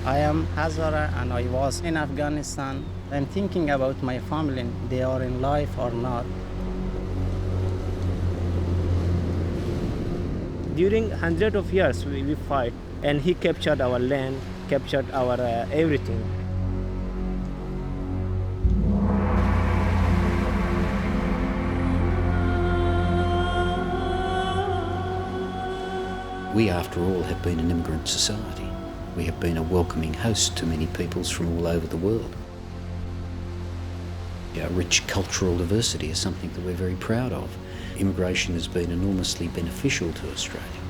I am Hazara and I was in Afghanistan. I'm thinking about my family. They are in life or not. During hundreds of years we fight, and he captured our land, captured our everything. We, after all, have been an immigrant society. We have been a welcoming host to many peoples from all over the world. Our rich cultural diversity is something that we're very proud of. Immigration has been enormously beneficial to Australia.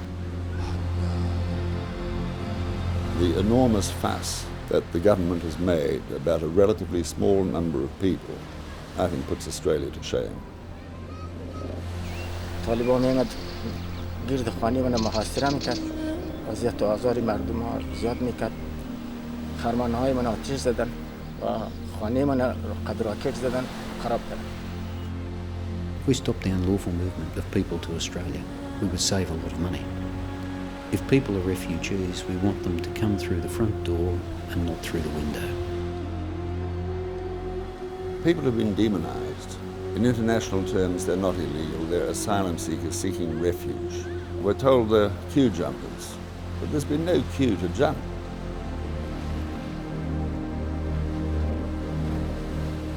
The enormous fuss that the government has made about a relatively small number of people, I think, puts Australia to shame. طالبان گرد خانه من محاصره میکرد، اذیت و آزار مردم ها زیاد میکرد، خرمانه های من آتش زدن و خانه من قد راکت زدن، خراب کردن. If we stop the unlawful movement of people to Australia, we would save a lot of money. If people are refugees, we want them to come through the front door and not through the window. People have been demonised. In international terms, they're not illegal. They're asylum seekers seeking refuge. We're told they're queue jumpers, but there's been no queue to jump.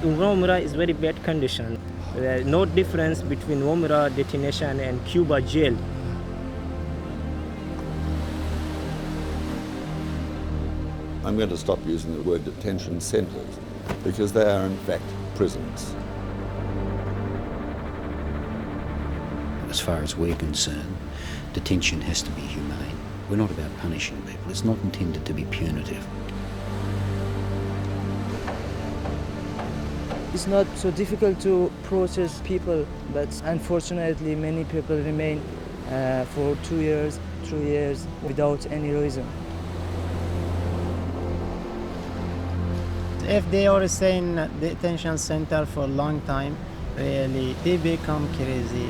Woomera is very bad condition. There is no difference between Woomera detention and Cuba jail. I'm going to stop using the word detention centres because they are in fact prisons. As far as we're concerned, detention has to be humane. We're not about punishing people. It's not intended to be punitive. It's not so difficult to process people, but unfortunately many people remain for 2 years, 3 years without any reason. If they are staying in the detention center for a long time, really, they become crazy.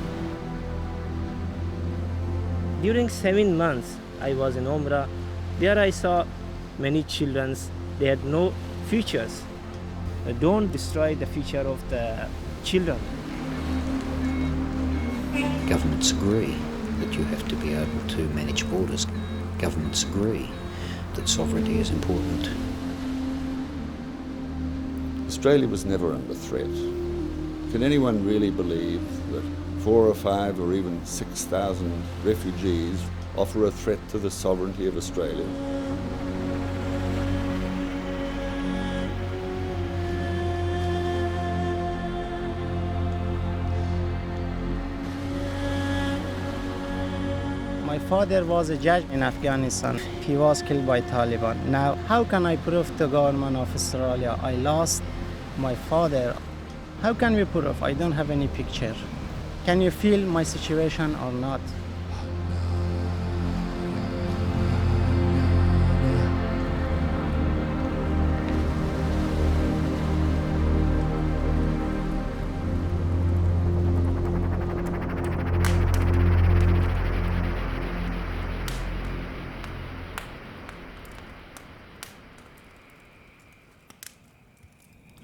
During 7 months I was in Woomera. There I saw many children. They had no futures. Don't destroy the future of the children. Governments agree that you have to be able to manage borders. Governments agree that sovereignty is important. Australia was never under threat. Can anyone really believe that 4 or 5 or even 6,000 refugees offer a threat to the sovereignty of Australia? My father was a judge in Afghanistan. He was killed by Taliban. Now, how can I prove to the government of Australia I lost my father? How can we prove? I don't have any picture. Can you feel my situation or not?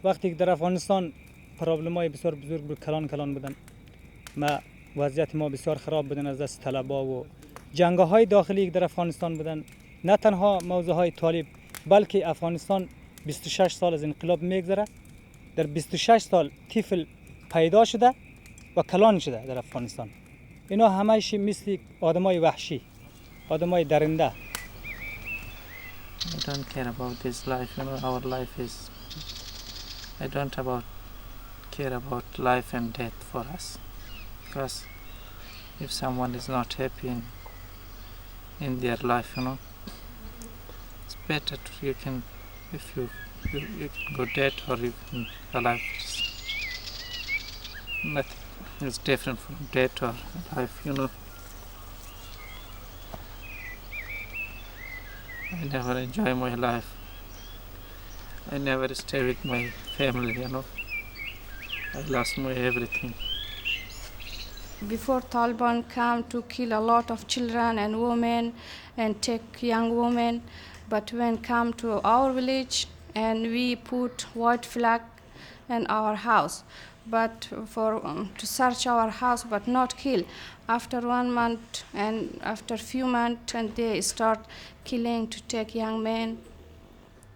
وقتی که در افغانستان پرابلم‌های بسیار بزرگ بود، کلان بودن، وضعیت ما بسیار خراب بودن از دست طلبا و جنگ‌های داخلی که در افغانستان بودن، نه تنها موضوع‌های طالب بلکه افغانستان 26 سال از انقلاب میگذره. در 26 سال طفل پیدا شده و کلان شده در افغانستان. اینا همه‌اش مثل آدمای وحشی، آدمای درنده. I don't care about this life, our life is... I don't care about life and death for us. Because if someone is not happy in their life, it's better you can go dead or you can alive. Nothing is different from death or life, I never enjoy my life. I never stay with my family, I lost my everything. Before Taliban came to kill a lot of children and women and take young women, But when come to our village and we put white flag in our house, but for to search our house but not kill. After 1 month and after few months, and they start killing to take young men.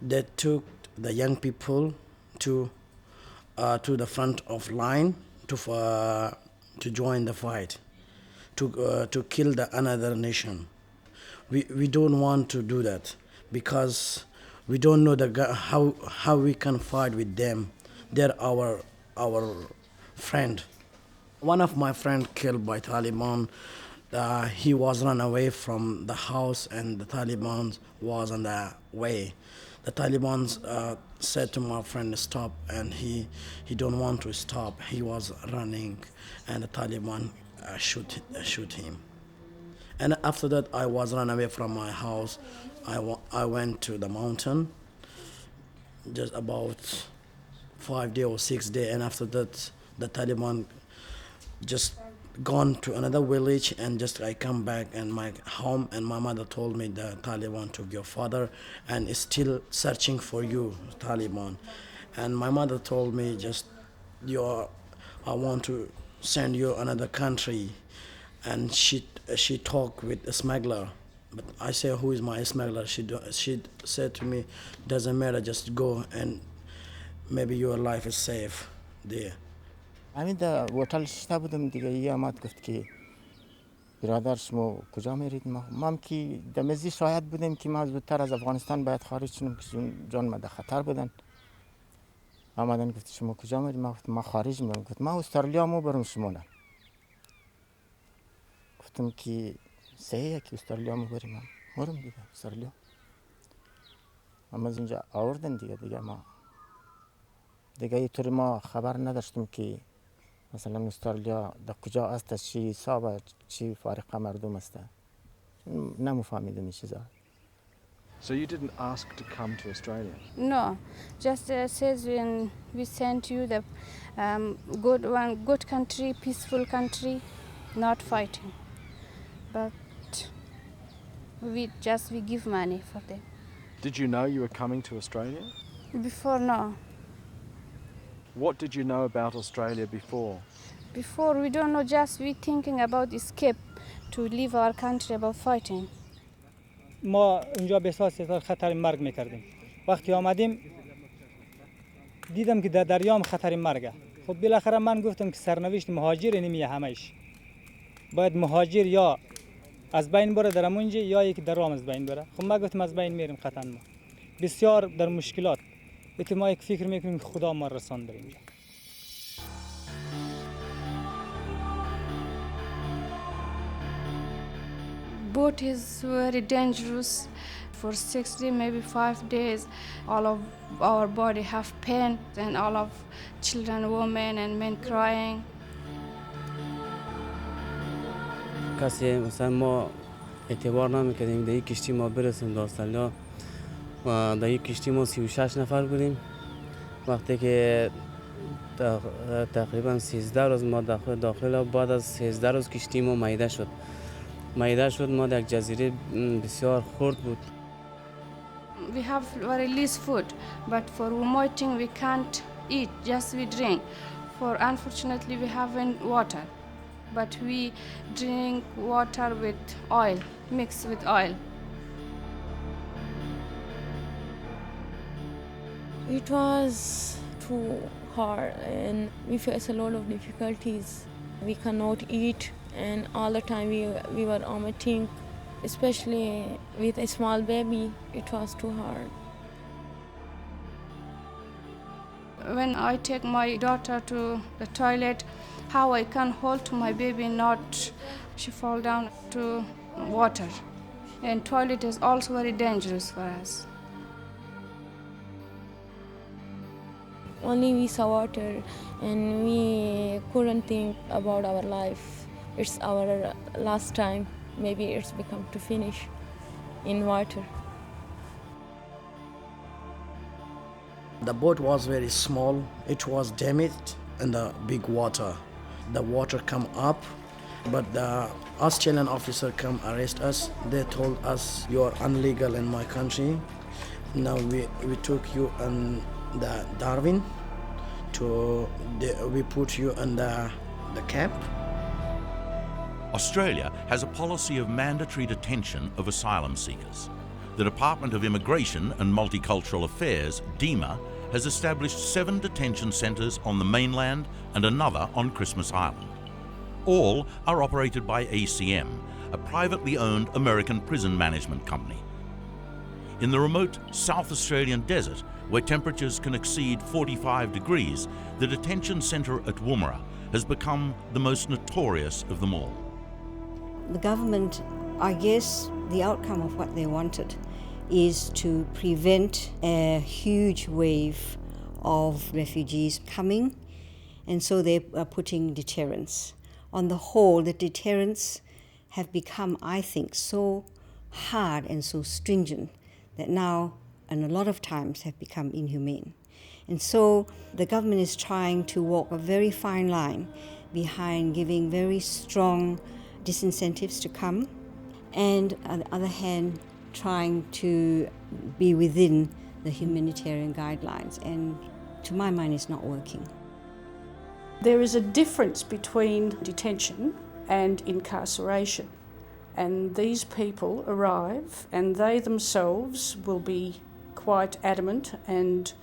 They took the young people to the front of line to join the fight, to kill the another nation. We don't want to do that because we don't know how we can fight with them. They're our friend. One of my friend killed by Taliban. He was run away from the house and the Taliban was on the way. The Taliban said to my friend stop, and he don't want to stop. He was running and the Taliban shoot him. And after that I was run away from my house. I went to the mountain just about 5 days or 6 days, and after that the Taliban just gone to another village, and just I come back in my home, and my mother told me the Taliban took your father and is still searching for you, Taliban. And my mother told me just I want to send you another country, and she talked with a smuggler. But I say, who is my smuggler? She said to me, doesn't matter, just go and maybe your life is safe there. همین در هتل شتا بودم دیگه. یه آمد گفت که برادر شما کجا میرید؟ ما هم که دمزی شاید بودیم که ما زودتر از افغانستان باید خارج شدیم که جان ما در خطر بودن. آمدن گفت شما کجا میرید؟ ما گفتم ما خارج میرم. گفت ما استرالیا مو برم شما نه. گفتم که صحیحه که استرالیا مو بریم. مرم دیگه استرالیا. اما از اینجا آوردن دیگه ما دیگه یه طوری ما خبر نداشتیم که مثلا استرالیا در کجا است، چی حسابه، چی فارقه مردم است. نمی‌فهمیدم این چیزا. So you didn't ask to come to Australia? No, just says when we sent you the good country, peaceful country, not fighting. But we give money for them. Did you know you were coming to Australia? Before, no. What did you know about Australia before? Before we don't know, just we thinking about escape to leave our country, about fighting. ما اونجا به احساس خطر مرگ میکردیم. وقتی آمدیم دیدم که در دریام خطر مرگه. خب بالاخره من گفتم که سرنوشت مهاجر نمیه همش. باید مهاجر یا از بین بره در همونجا یا یک درام از بین بره. خب ما گفتم از بین میریم قطعا. ما بسیار در مشکلات. ما یک فکر میکنیم که خدا ما رسانده اینجا. Boat is very dangerous. For 6 days, maybe 5 days, all of our body have pain, and all of children, women and men crying. کسی مثلا ما اعتبار نمیکردیم در یک کشتی ما برسیم به استرالیا و در یک کشتی ما 36 نفر بودیم. وقتی که تقریبا 13 روز ما داخل بعد از 13 روز کشتی ما میده شد ما در یک جزیره بسیار خرد بود. We have very least food, but for vomiting we can't eat, just we drink. For unfortunately we haven't water, but we drink water with oil, mixed with oil. It was too hard and we face a lot of difficulties. We cannot eat and all the time we were vomiting, especially with a small baby. It was too hard. When I take my daughter to the toilet, how I can hold to my baby not she fall down to water. And toilet is also very dangerous for us. Only we saw water and we couldn't think about our life. It's our last time. Maybe it's become to finish in water. The boat was very small. It was damaged in the big water. The water come up But the Australian officer come arrest us. They told us you are illegal in my country. Now we took you on the Darwin we put you on the camp. Australia has a policy of mandatory detention of asylum seekers. The Department of Immigration and Multicultural Affairs, DEMA, has established 7 detention centres on the mainland and another on Christmas Island. All are operated by ACM, a privately owned American prison management company. In the remote South Australian desert, where temperatures can exceed 45 degrees, the detention centre at Woomera has become the most notorious of them all. The government, I guess the outcome of what they wanted is to prevent a huge wave of refugees coming, and so they are putting deterrents. On the whole, the deterrents have become, I think, so hard and so stringent that now, and a lot of times, have become inhumane. And so the government is trying to walk a very fine line behind giving very strong disincentives to come, and on the other hand, trying to be within the humanitarian guidelines. And to my mind, it's not working. There is a difference between detention and incarceration. And these people arrive and they themselves will be quite adamant and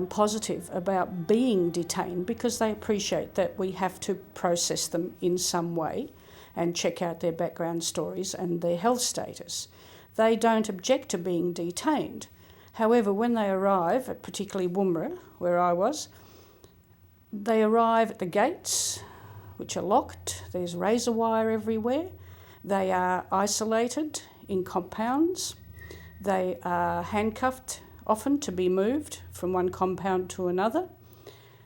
positive about being detained because they appreciate that we have to process them in some way and check out their background stories and their health status. They don't object to being detained. However, when they arrive at particularly Woomera, where I was, they arrive at the gates, which are locked. There's razor wire everywhere. They are isolated in compounds. They are handcuffed often to be moved from one compound to another.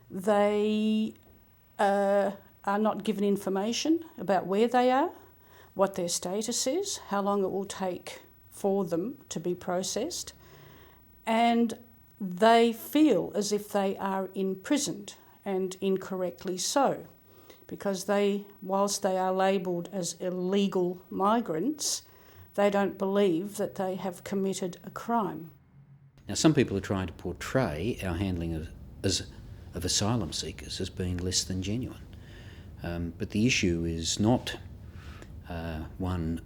They are not given information about where they are, what their status is, how long it will take for them to be processed, and they feel as if they are imprisoned, and incorrectly so, because whilst they are labelled as illegal migrants, they don't believe that they have committed a crime. Now, some people are trying to portray our handling of asylum seekers as being less than genuine. But the issue is not one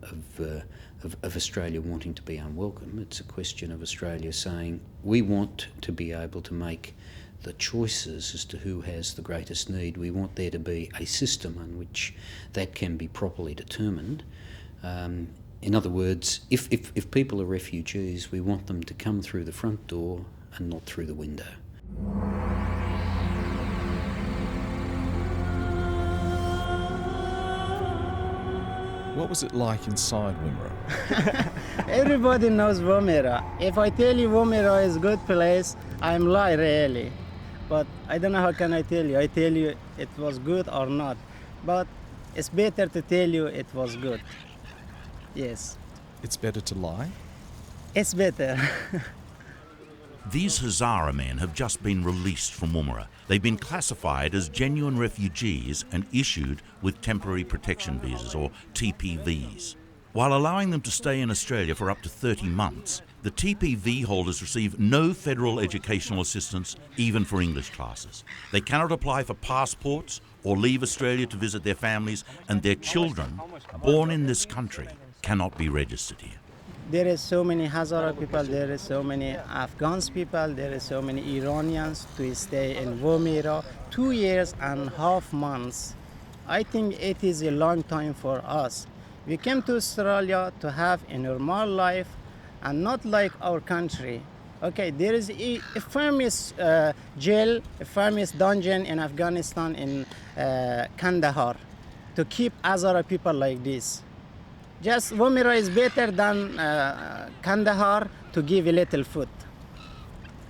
of Australia wanting to be unwelcome. It's a question of Australia saying we want to be able to make the choices as to who has the greatest need. We want there to be a system on which that can be properly determined. In other words, if people are refugees, we want them to come through the front door and not through the window. What was it like inside Woomera? Everybody knows Woomera. If I tell you Woomera is a good place, I'm lying really. But I don't know how can I tell you. I tell you it was good or not. But it's better to tell you it was good. Yes. It's better to lie? It's better. These Hazara men have just been released from Woomera. They've been classified as genuine refugees and issued with temporary protection visas, or TPVs. While allowing them to stay in Australia for up to 30 months, the TPV holders receive no federal educational assistance, even for English classes. They cannot apply for passports or leave Australia to visit their families, and their children, born in this country, cannot be registered here. There is so many Hazara people, there is so many Afghans people, there is so many Iranians to stay in Woomera 2.5 years. I think it is a long time for us. We came to Australia to have a normal life and not like our country. Okay, there is a famous jail, a famous dungeon in Afghanistan in Kandahar to keep Hazara people like this. Just Woomera is better than Kandahar to give a little food.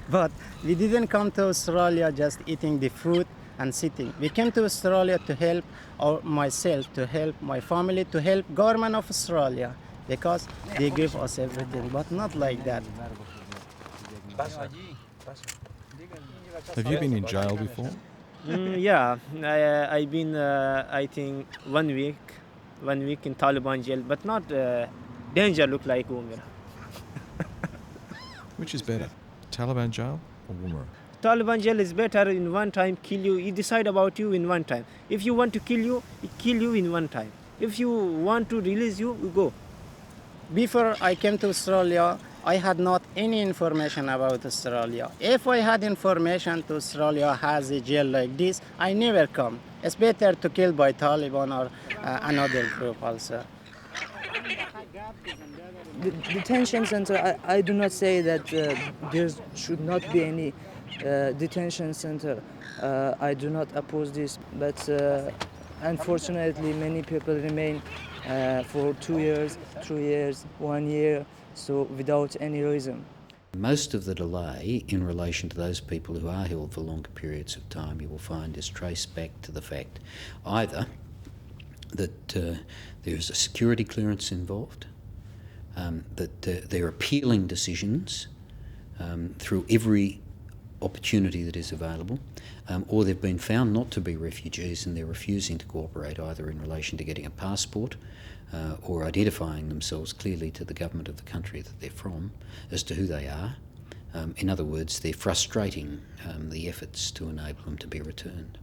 But we didn't come to Australia just eating the fruit and sitting. We came to Australia to help myself, to help my family, to help government of Australia, because they give us everything, but not like that. Have you been in jail before? Yeah, I've been, I think, 1 week in Taliban jail, but not danger look like Umrah. Which is better, Taliban jail or Woomera? Taliban jail is better in one time, kill you. He decide about you in one time. If you want to kill you, he kill you in one time. If you want to release you, you go. Before I came to Australia, I had not any information about Australia. If I had information to Australia has a jail like this, I never come. It's better to kill by Taliban or another group also. The detention center, I do not say that there should not be any detention center. I do not oppose this, but unfortunately many people remain for 2 years, 3 years, 1 year, so without any reason. Most of the delay in relation to those people who are held for longer periods of time, you will find, is traced back to the fact either that there is a security clearance involved, that they're appealing decisions through every opportunity that is available, or they've been found not to be refugees and they're refusing to cooperate either in relation to getting a passport or identifying themselves clearly to the government of the country that they're from as to who they are. In other words, they're frustrating the efforts to enable them to be returned.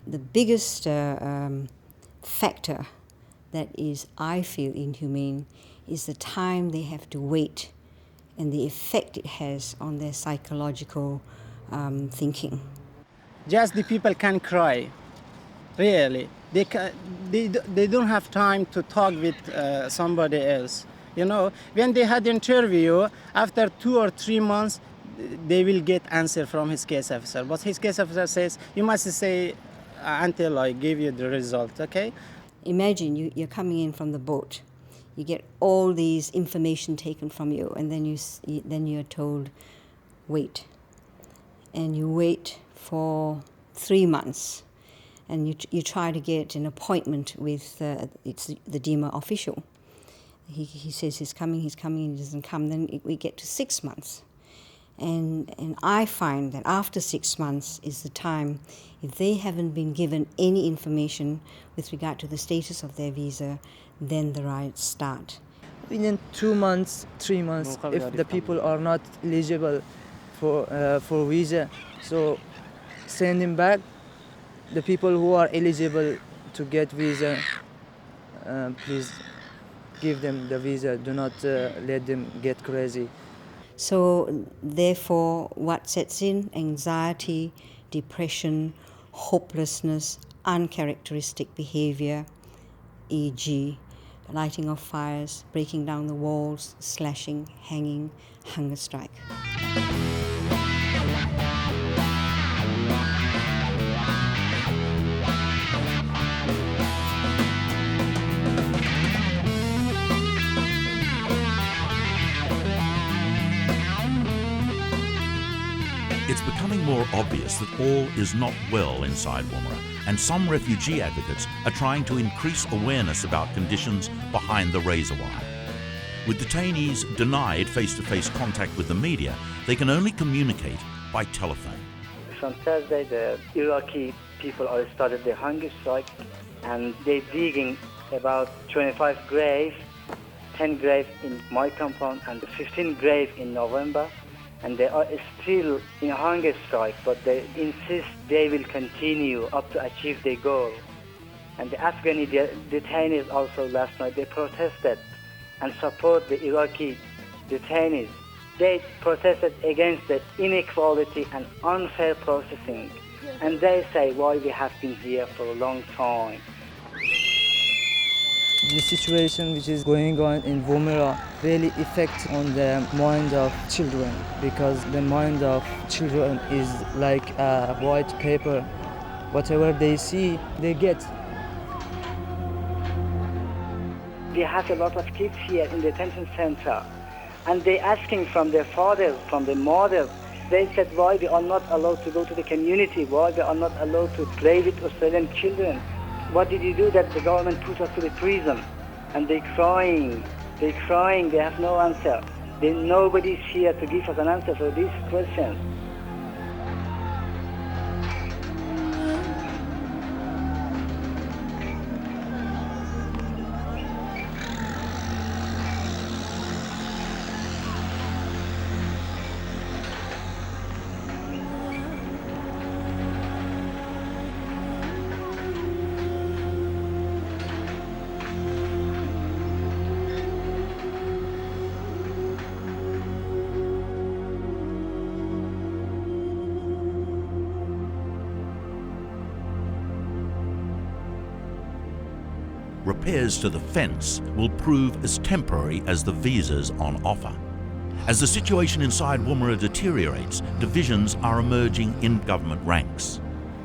The biggest factor that is, I feel, inhumane is the time they have to wait and the effect it has on their psychological thinking. Just the people can cry, really. They don't have time to talk with somebody else. You know, when they had interview, after 2 or 3 months, they will get answer from his case officer. But his case officer says, you must say until I give you the result, okay? Imagine you're coming in from the boat. You get all these information taken from you, and then you're told, wait. And you wait for 3 months, and you try to get an appointment with it's the DEMA official. He says he's coming, and he doesn't come. Then we get to 6 months. And I find that after 6 months is the time, if they haven't been given any information with regard to the status of their visa, then the riots start. Within 2 months, 3 months, if the people are not eligible for visa, so send them back. The people who are eligible to get visa, please give them the visa. Do not let them get crazy. So therefore, what sets in? Anxiety, depression, hopelessness, uncharacteristic behavior, e.g. lighting of fires, breaking down the walls, slashing, hanging, hunger strike. It's becoming more obvious that all is not well inside Woomera, and some refugee advocates are trying to increase awareness about conditions behind the razor wire. With detainees denied face-to-face contact with the media, they can only communicate by telephone. From Thursday, the Iraqi people are started the hunger strike, and they're digging about 25 graves, 10 graves in my compound and 15 graves in November. And they are still in hunger strike, but they insist they will continue up to achieve their goal. And the Afghani detainees also last night, they protested and support the Iraqi detainees. They protested against the inequality and unfair processing. And they say why we have been here for a long time. The situation which is going on in Woomera really affects on the mind of children, because the mind of children is like a white paper. Whatever they see, they get. We have a lot of kids here in the detention center, and they asking from their fathers, from their mothers. They said why we are not allowed to go to the community, why we are not allowed to play with Australian children. What did you do that the government put us to the prison? And they're crying, they have no answer. Nobody's here to give us an answer for these questions. repairs to the fence will prove as temporary as the visas on offer. As the situation inside Woomera deteriorates, divisions are emerging in government ranks.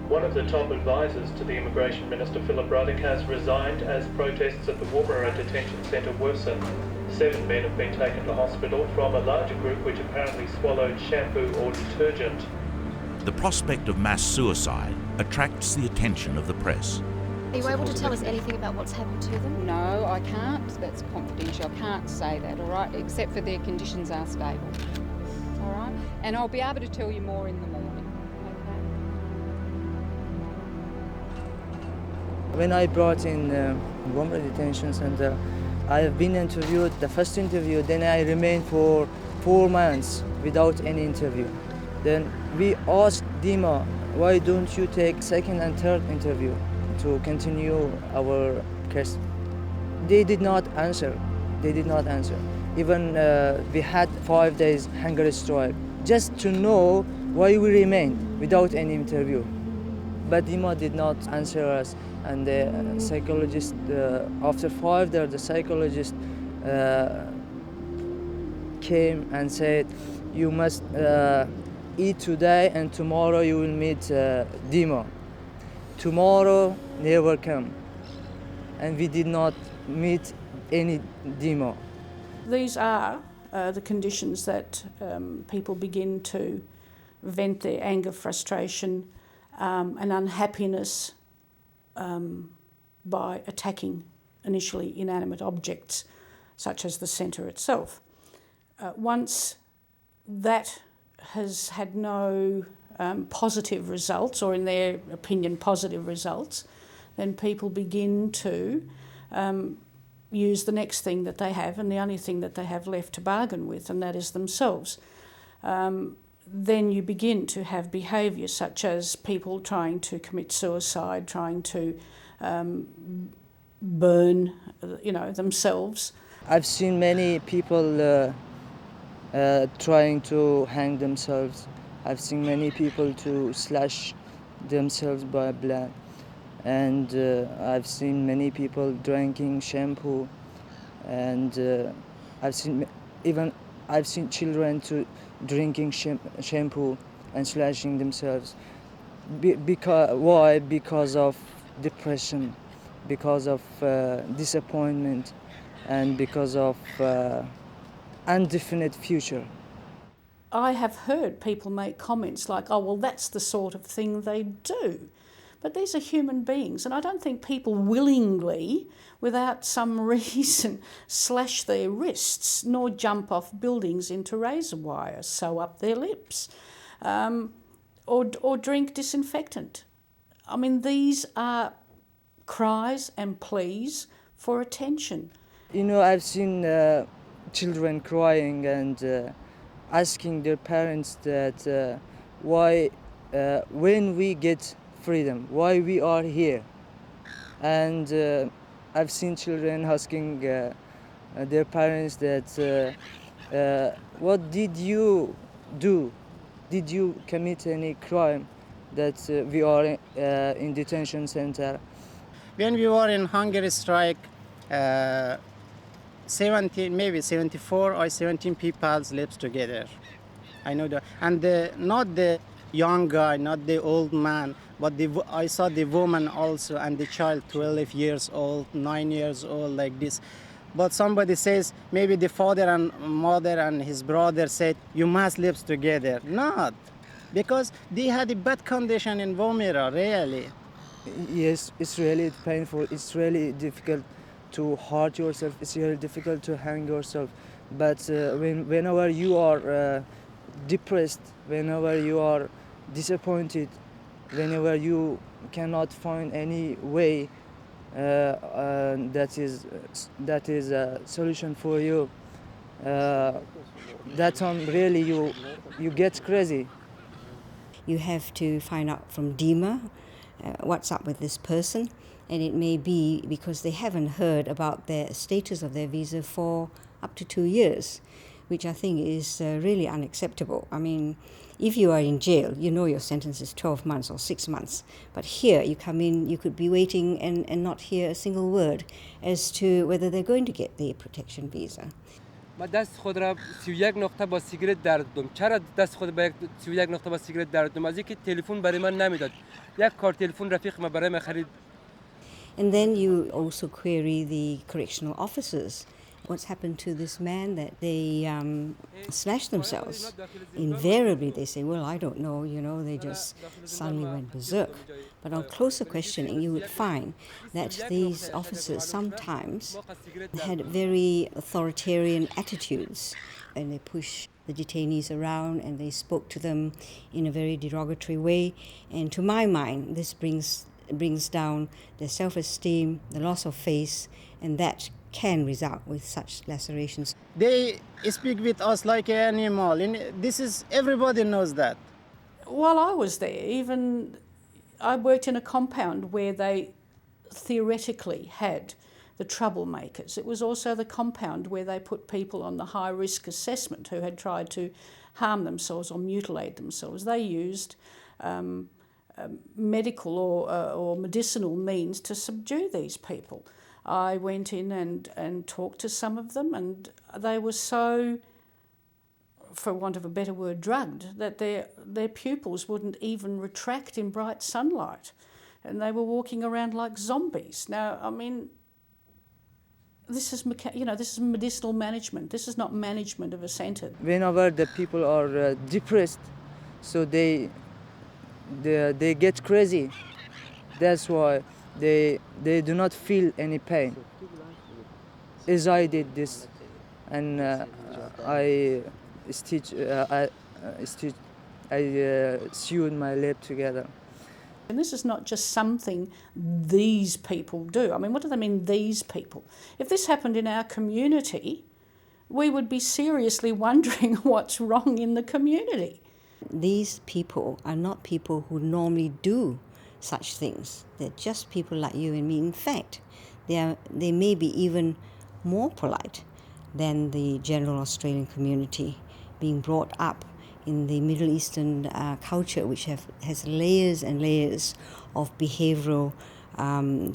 One of the top advisors to the Immigration Minister, Philip Ruddock, has resigned as protests at the Woomera detention centre worsen. 7 men have been taken to hospital from a larger group which apparently swallowed shampoo or detergent. The prospect of mass suicide attracts the attention of the press. Are you able to tell us anything about what's happened to them? No, I can't. That's confidential. I can't say that, all right, except for their conditions are stable. All right? And I'll be able to tell you more in the morning. When I brought in Woomera Detention Center, I have been interviewed, the first interview, then I remained for 4 months without any interview. Then we asked Dima, why don't you take second and third interview to continue our case? They did not answer. They did not answer. Even we had 5 days hunger strike just to know why we remained without any interview. But Dima did not answer us. And the psychologist, after 5 days, the psychologist came and said, you must eat today and tomorrow you will meet Dima. Tomorrow never come. And we did not meet any Dima. These are the conditions that people begin to vent their anger, frustration, and unhappiness by attacking initially inanimate objects, such as the centre itself. Once that has had no positive results, or in their opinion positive results, then people begin to use the next thing that they have, and the only thing that they have left to bargain with, and that is themselves. Then you begin to have behaviour such as people trying to commit suicide, trying to burn, themselves. I've seen many people trying to hang themselves. I've seen many people to slash themselves by blood, and I've seen many people drinking shampoo, and I've seen children to drinking shampoo and slashing themselves. Why? Because of depression, because of disappointment, and because of indefinite future. I have heard people make comments like, oh, well, that's the sort of thing they do. But these are human beings, and I don't think people willingly, without some reason, slash their wrists, nor jump off buildings into razor wire, sew up their lips, or drink disinfectant. I mean, these are cries and pleas for attention. I've seen children crying and asking their parents that why, when we get freedom, why we are here. And I've seen children asking their parents that what did you do? Did you commit any crime that we are in detention center? When we were in hunger strike, 74 or 17 people lived together. I know that. And not the young guy, not the old man, but I saw the woman also and the child, 12 years old, 9 years old, like this. But somebody says, maybe the father and mother and his brother said, you must live together. Not, because they had a bad condition in Woomera, really. Yes, it's really painful. It's really difficult to hurt yourself. It's really difficult to hang yourself. But whenever you are depressed, whenever you are disappointed, whenever you cannot find any way that is a solution for you, that time really you get crazy. You have to find out from Dima what's up with this person, and it may be because they haven't heard about the status of their visa for up to 2 years. which I think is really unacceptable. I mean, if you are in jail, you know your sentence is 12 months or 6 months. But here, you come in, you could be waiting and not hear a single word as to whether they're going to get the protection visa. من دست خود را 31 نقطه با سیگرت دردم. چرا دست خود با 31 نقطه با سیگرت دردم؟ از اینکه تلفن برای من نمیداد. یک کارت تلفن رفیق ما برای من خرید. And then you also query the correctional officers. What's happened to this man that they slashed themselves? Invariably they say, well, I don't know, they just suddenly went berserk. But on closer questioning, you would find that these officers sometimes had very authoritarian attitudes, and they push the detainees around and they spoke to them in a very derogatory way. And to my mind, this brings down their self-esteem, the loss of faith, and that can result with such lacerations. They speak with us like an animal. Everybody knows that. While I was there, I worked in a compound where they theoretically had the troublemakers. It was also the compound where they put people on the high-risk assessment who had tried to harm themselves or mutilate themselves. They used medical or medicinal means to subdue these people. I went in and talked to some of them, and they were so, for want of a better word, drugged that their pupils wouldn't even retract in bright sunlight, and they were walking around like zombies. Now, I mean, this is medicinal management. This is not management of a centre. Whenever the people are depressed, so they get crazy. That's why they do not feel any pain. As I did this, and I sewed my leg together. And this is not just something these people do. I mean, what do they mean, these people? If this happened in our community, we would be seriously wondering what's wrong in the community. These people are not people who normally do such things. They're just people like you and me. In fact, they may be even more polite than the general Australian community, being brought up in the Middle Eastern culture, which has layers and layers of behavioral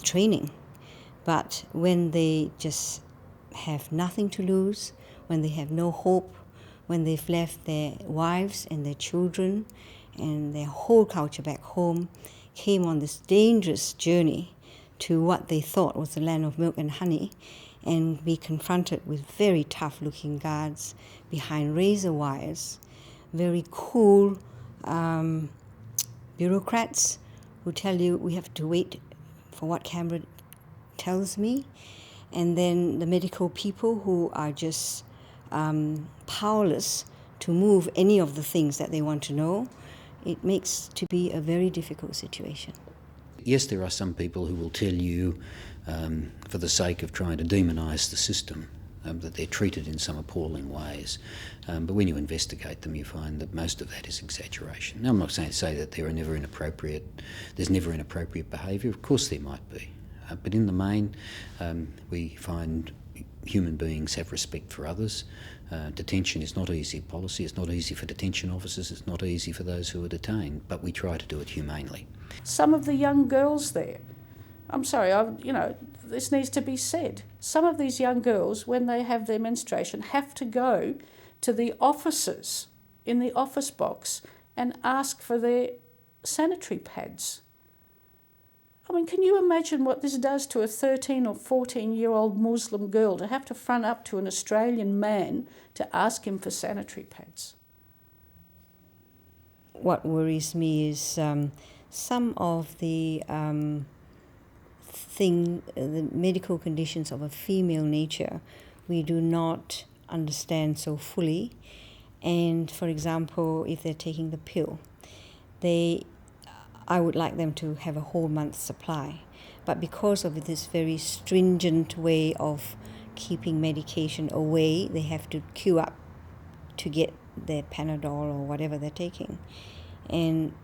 training. But when they just have nothing to lose, when they have no hope, when they've left their wives and their children and their whole culture back home, came on this dangerous journey to what they thought was the land of milk and honey, and be confronted with very tough-looking guards behind razor wires, very cool bureaucrats who tell you we have to wait for what Canberra tells me, and then the medical people who are just powerless to move any of the things that they want to know. It makes to be a very difficult situation. Yes, there are some people who will tell you, for the sake of trying to demonise the system, that they're treated in some appalling ways. But when you investigate them, you find that most of that is exaggeration. Now, I'm not saying to say that there's never inappropriate behaviour. Of course there might be. But in the main, we find human beings have respect for others. Detention is not easy policy. It's not easy for detention officers. It's not easy for those who are detained. But we try to do it humanely. Some of the young girls there, I'm sorry, this needs to be said. Some of these young girls, when they have their menstruation, have to go to the officers in the office box and ask for their sanitary pads. I mean, can you imagine what this does to a 13 or 14-year-old Muslim girl to have to front up to an Australian man to ask him for sanitary pads? What worries me is some of the medical conditions of a female nature we do not understand so fully. And for example, if they're taking the pill, I would like them to have a whole month's supply. But because of this very stringent way of keeping medication away, they have to queue up to get their Panadol or whatever they're taking. And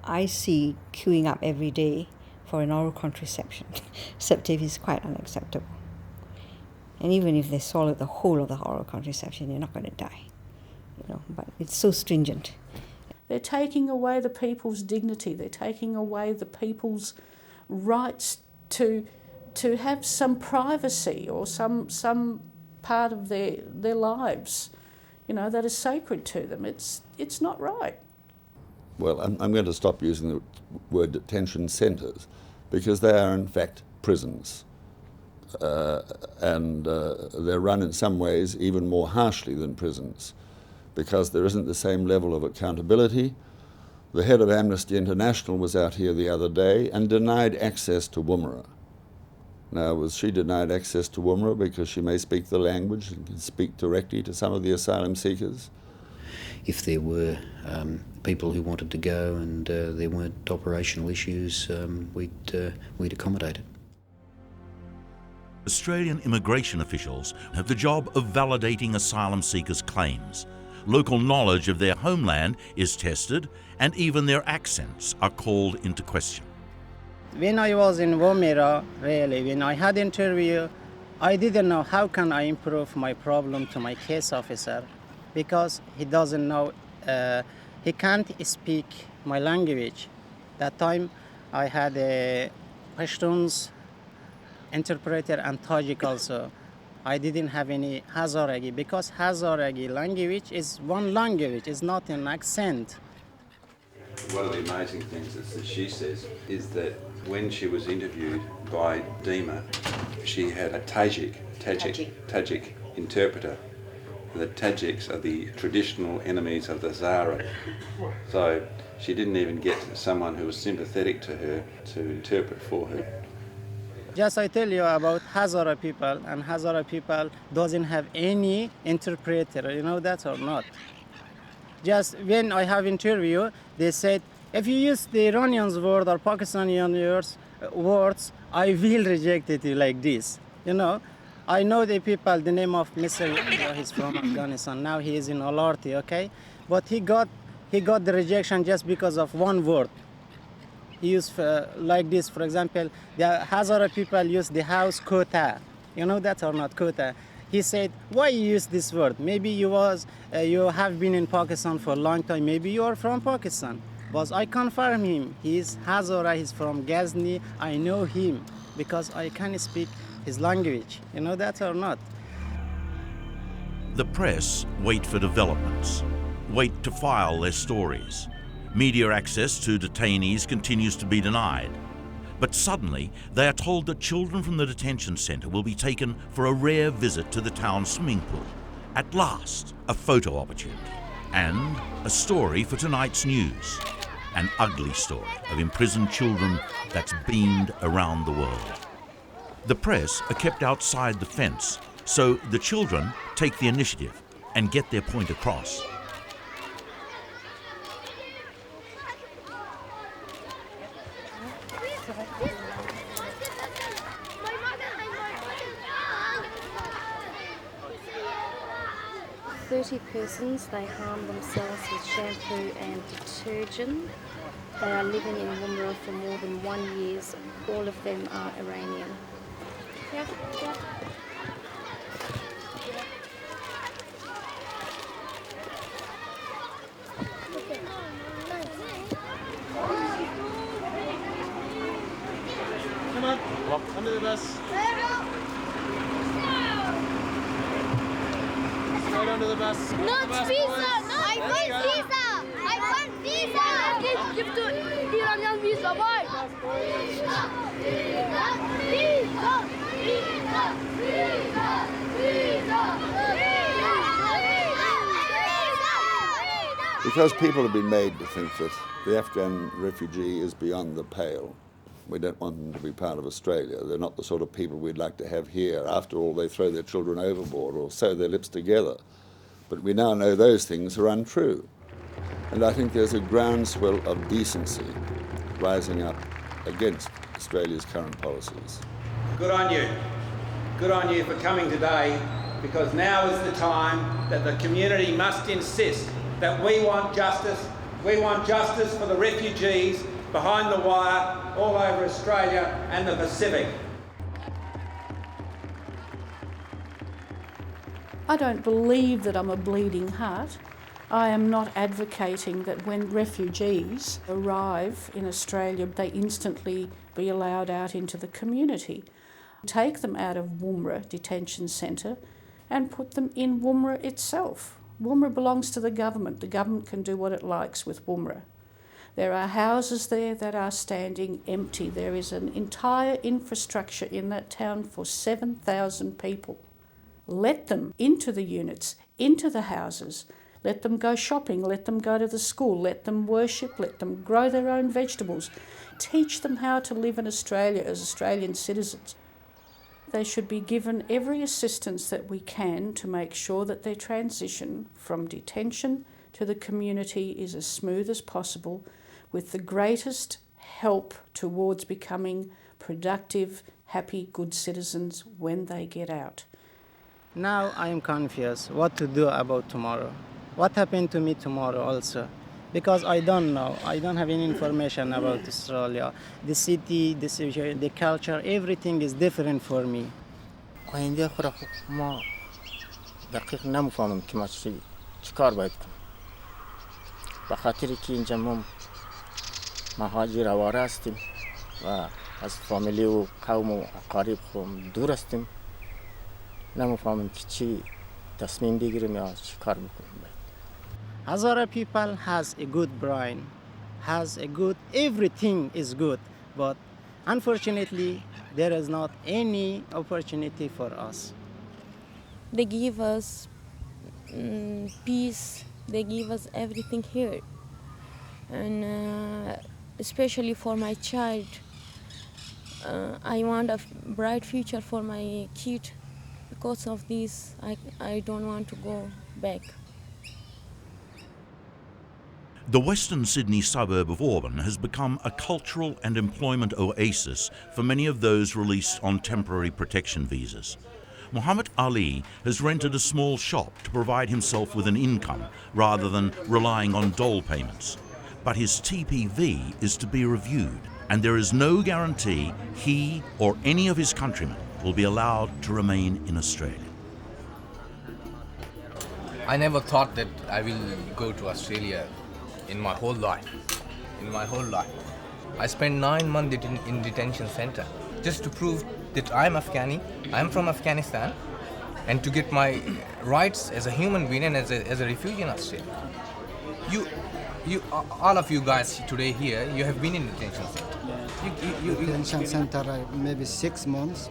I see queuing up every day for an oral contraception is quite unacceptable. And even if they swallow the whole of the oral contraception, you're not going to die. But it's so stringent. They're taking away the people's dignity. They're taking away the people's rights to have some privacy or some part of their lives, that is sacred to them. It's not right. Well, I'm going to stop using the word detention centres because they are in fact prisons. And they're run in some ways even more harshly than prisons because there isn't the same level of accountability. The head of Amnesty International was out here the other day and denied access to Woomera. Now, was she denied access to Woomera because she may speak the language and can speak directly to some of the asylum seekers? If there were people who wanted to go and there weren't operational issues, we'd accommodate it. Australian immigration officials have the job of validating asylum seekers' claims. Local knowledge of their homeland is tested, and even their accents are called into question. When I was in Woomera, really, when I had interview, I didn't know how can I improve my problem to my case officer because he doesn't know, he can't speak my language. That time I had a Pashtuns interpreter and Tajik also. I didn't have any Hazaragi because Hazaragi language is one language, it's not an accent. One of the amazing things that she says is that when she was interviewed by Dima, she had a Tajik interpreter. The Tajiks are the traditional enemies of the Zara. So she didn't even get someone who was sympathetic to her to interpret for her. Just I tell you about Hazara people, and Hazara people doesn't have any interpreter, you know that or not? Just when I have interview, they said, if you use the Iranians word or Pakistani words, I will reject it like this. I know the people, the name of Mr. He's from Afghanistan, now he is in Alarti, okay? But he got the rejection just because of one word. He used like this, for example, the Hazara people use the house kota. You know that or not, kota? He said, why you use this word? Maybe you have been in Pakistan for a long time, maybe you are from Pakistan. But I confirm him, he's Hazara, he's from Ghazni, I know him because I can speak his language. You know that or not? The press wait for developments, wait to file their stories. Media access to detainees continues to be denied. But suddenly, they are told that children from the detention centre will be taken for a rare visit to the town swimming pool. At last, a photo opportunity. And a story for tonight's news. An ugly story of imprisoned children that's beamed around the world. The press are kept outside the fence, so the children take the initiative and get their point across. Persons, they harm themselves with shampoo and detergent. They are living in Woomera for more than 1 year. All of them are Iranian. Yeah. Come on, walk under the bus. Right under the bus. Not bus, visa! boys. I want visa! I want visa! Give to Iranian visa, why? Visa! Visa! Visa! Visa! Visa! Because people have been made to think that the Afghan refugee is beyond the pale. We don't want them to be part of Australia. They're not the sort of people we'd like to have here. After all, they throw their children overboard or sew their lips together. But we now know those things are untrue. And I think there's a groundswell of decency rising up against Australia's current policies. Good on you. Good on you for coming today, because now is the time that the community must insist that we want justice. We want justice for the refugees behind the wire all over Australia and the Pacific. I don't believe that I'm a bleeding heart. I am not advocating that when refugees arrive in Australia, they instantly be allowed out into the community. Take them out of Woomera Detention Centre and put them in Woomera itself. Woomera belongs to the government. The government can do what it likes with Woomera. There are houses there that are standing empty. There is an entire infrastructure in that town for 7,000 people. Let them into the units, into the houses. Let them go shopping, let them go to the school, let them worship, let them grow their own vegetables. Teach them how to live in Australia as Australian citizens. They should be given every assistance that we can to make sure that their transition from detention to the community is as smooth as possible, with the greatest help towards becoming productive, happy, good citizens when they get out. Now I am confused what to do about tomorrow. What happened to me tomorrow also? Because I don't know. I don't have any information about Australia. The city, the situation, the culture, everything is different for me. آینده خود را ما دقیق نمیفهمم که ما چیکار باید کنیم. به خاطر که اینجا ما مهاجر آواره هستیم و از فامیلی و قوم و اقارب خود دور هستیم. نمیفهمم که چی تصمیم بگیریم یا چی کار بکنیم. Hazara people has a good brain, has a good, everything is good, but unfortunately there is not any opportunity for us. They give us peace, they give us everything here. And especially for my child, I want a bright future for my kid. Because of this, I don't want to go back. The Western Sydney suburb of Auburn has become a cultural and employment oasis for many of those released on temporary protection visas. Muhammad Ali has rented a small shop to provide himself with an income rather than relying on dole payments. But his TPV is to be reviewed, and there is no guarantee he or any of his countrymen will be allowed to remain in Australia. I never thought that I will go to Australia in my whole life. I spent 9 months in detention center just to prove that I'm Afghani, I'm from Afghanistan, and to get my rights as a human being and as a refugee in Australia. All of you guys today here, you have been in detention center. Detention center, maybe 6 months.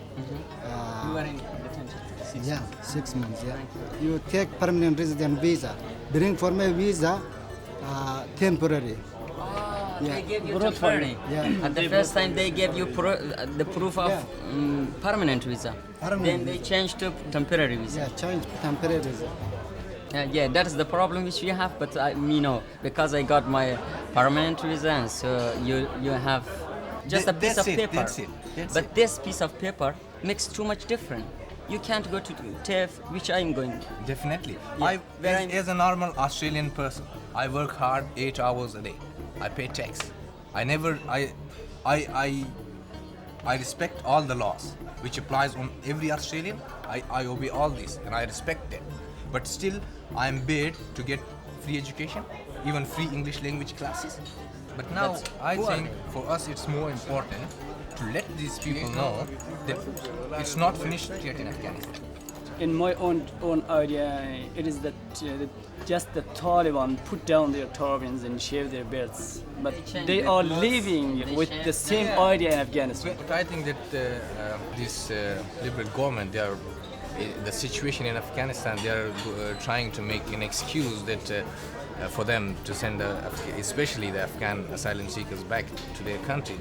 You were in detention? 6 yeah, 6 months, yeah. You take permanent resident visa. Bring for my visa, temporary. They gave you temporary. Yeah. At the first time they gave you the proof of permanent visa. Then they changed to temporary visa. Yeah, changed temporary visa. Yeah, that is the problem which we have. But because I got my permanent visa, and so you have just a piece of paper. But this piece of paper makes too much difference. You can't go to TAFE, which I'm going. Definitely. Yeah. As a normal Australian person, I work hard 8 hours a day. I pay tax. I respect all the laws which applies on every Australian. I obey all this and I respect them. But still, I am bid to get free education, even free English language classes. But now, I think for us it's more important to let these people know that it's not finished yet in Afghanistan. In my own idea, it is that just the Taliban put down their turbans and shave their beards, but they are living with the same idea in Afghanistan. But I think that this liberal government, the situation in Afghanistan, they are trying to make an excuse that for them to send, especially the Afghan asylum seekers, back to their country,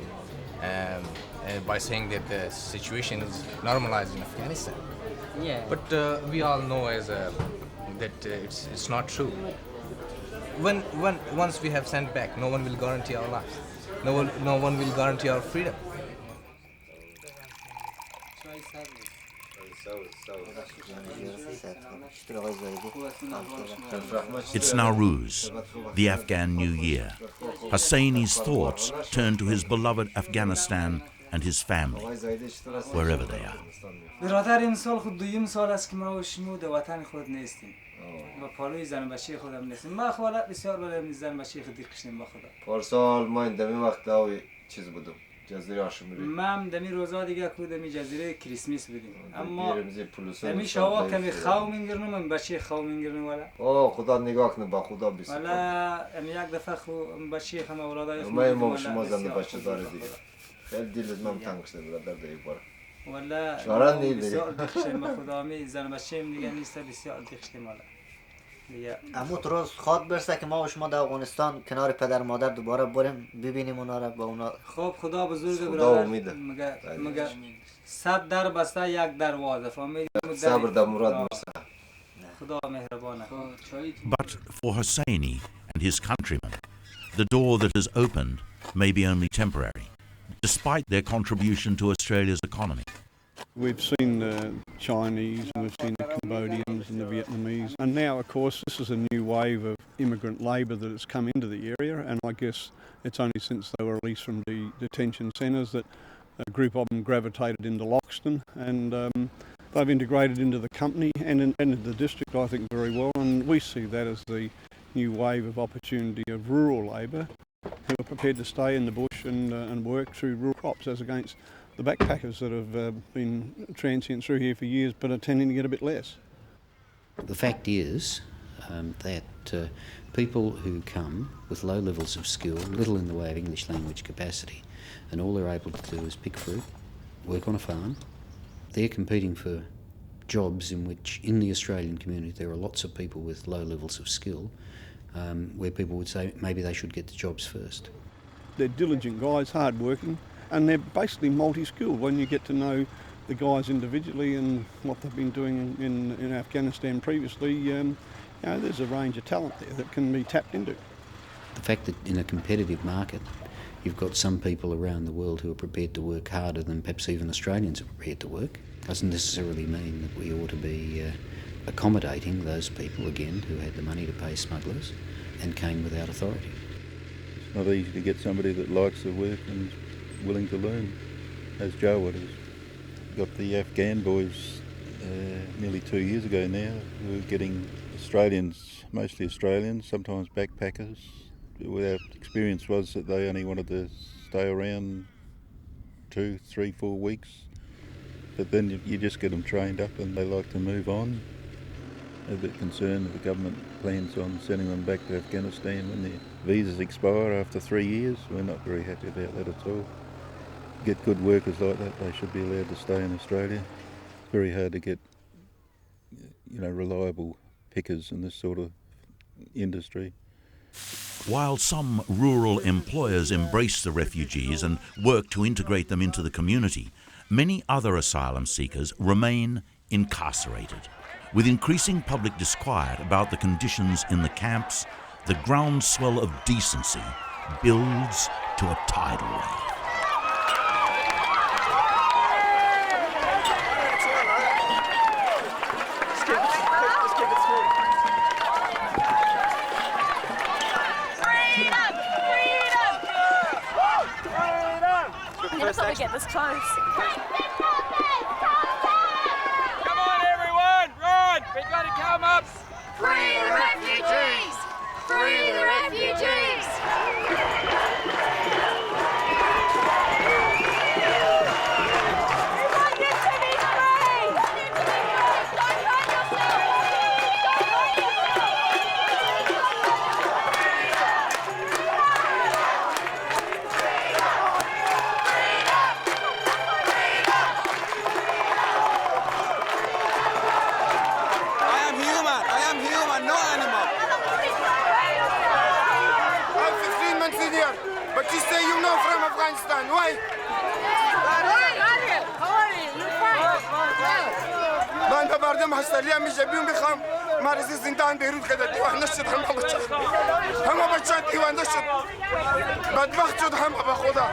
by saying that the situation is normalized in Afghanistan. Yeah. But we all know that it's not true. Once we have sent back, no one will guarantee our lives. No one will guarantee our freedom. It's Nowruz, the Afghan New Year. Hosseini's thoughts turn to his beloved Afghanistan and his family, wherever they are. برادر امسال خود دویم سال است که ما و شمود وطن خود نیستیم و پالوی زن بچه خودم نیستیم. ما خواهد بسیار بلیم زن بچه خود کشتیم با خدا. پارسال ما این دمی وقت داوی چیز بودم جزیره آشمیری. من دمی روزا دیگه که دمی جزیره کریسمس بودیم. اما دمی شوا کمی خواو میگیرنم من بچه خواو میگیرنم ولی. اوه خدا نگاه کنه با خدا بیست. ولی یک دفعه خو بچه خم اولادای خود. ما شما زن بچه داره دیگه. خیلی دلت من تنگ شده برادر دیگه باره. ولی شارن نیست بسیار دخشتیم با خدا می زن بچه دیگه نیست بسیار دخشتیم ولی. اما تو روز خواد برسه که ما و شما در افغانستان کنار پدر مادر دوباره بریم ببینیم اونا را با اونا. خب خدا بزرگ برادر مگه 100 در بسته یک دروازه فهمیدی صبر در مراد برسه. خدا مهربانه. But for Hosseini and his countrymen, the door that has opened may be only temporary, despite their contribution to Australia's economy. We've seen the Chinese and we've seen the Cambodians and the Vietnamese, and now of course this is a new wave of immigrant labour that has come into the area, and I guess it's only since they were released from the detention centres that a group of them gravitated into Loxton, and they've integrated into the company and into the district I think very well, and we see that as the new wave of opportunity of rural labour who are prepared to stay in the bush and work through rural crops as against the backpackers that have been transient through here for years but are tending to get a bit less. The fact is that people who come with low levels of skill, little in the way of English language capacity, and all they're able to do is pick fruit, work on a farm, they're competing for jobs in which in the Australian community there are lots of people with low levels of skill where people would say maybe they should get the jobs first. They're diligent guys, hard working, and they're basically multi-skilled. When you get to know the guys individually and what they've been doing in Afghanistan previously, there's a range of talent there that can be tapped into. The fact that in a competitive market you've got some people around the world who are prepared to work harder than perhaps even Australians are prepared to work doesn't necessarily mean that we ought to be accommodating those people again who had the money to pay smugglers and came without authority. It's not easy to get somebody that likes the work and willing to learn, as Joe was. Got the Afghan boys nearly 2 years ago now who were getting Australians, mostly Australians, sometimes backpackers. Our experience was that they only wanted to stay around 2, 3, 4 weeks, but then you just get them trained up and they like to move on. A bit concerned that the government plans on sending them back to Afghanistan when their visas expire after 3 years. We're not very happy about that at all. Get good workers like that, they should be allowed to stay in Australia. It's very hard to get, reliable pickers in this sort of industry. While some rural employers embrace the refugees and work to integrate them into the community, many other asylum seekers remain incarcerated. With increasing public disquiet about the conditions in the camps, the groundswell of decency builds to a tidal wave. Never thought we'd get this close. Come on, everyone, run! We got to come up. Free the refugees! Free the refugees! But you say you know from Afghanistan, why? من بردم هسترلی همیشه بیون بخوام مرزی زندان بیرون کده دیوان نشد همه بچه دیوان نشد بدبخت شد همه به خدا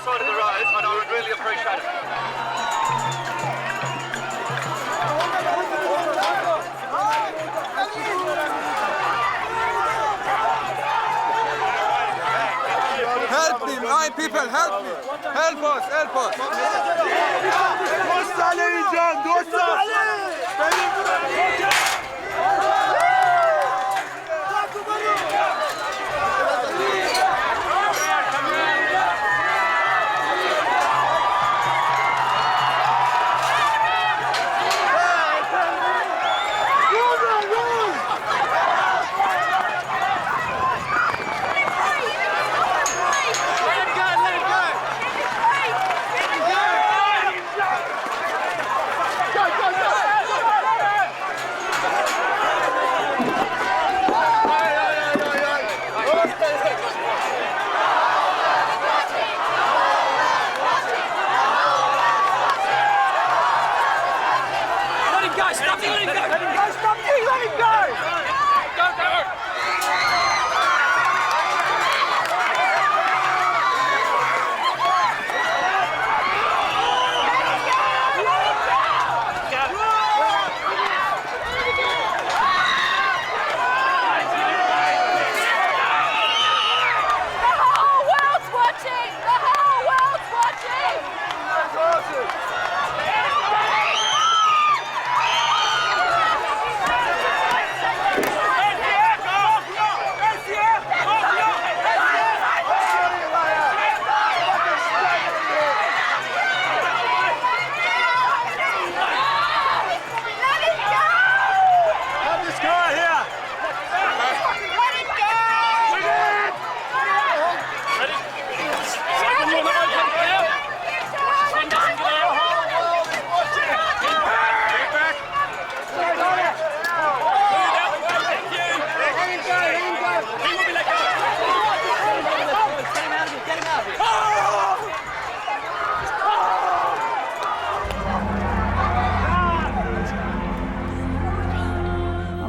Side of the road, and people, help me! Help us, help us!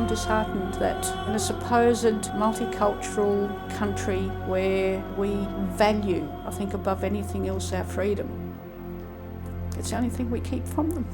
Disheartened that in a supposed multicultural country where we value, I think above anything else, our freedom, it's the only thing we keep from them.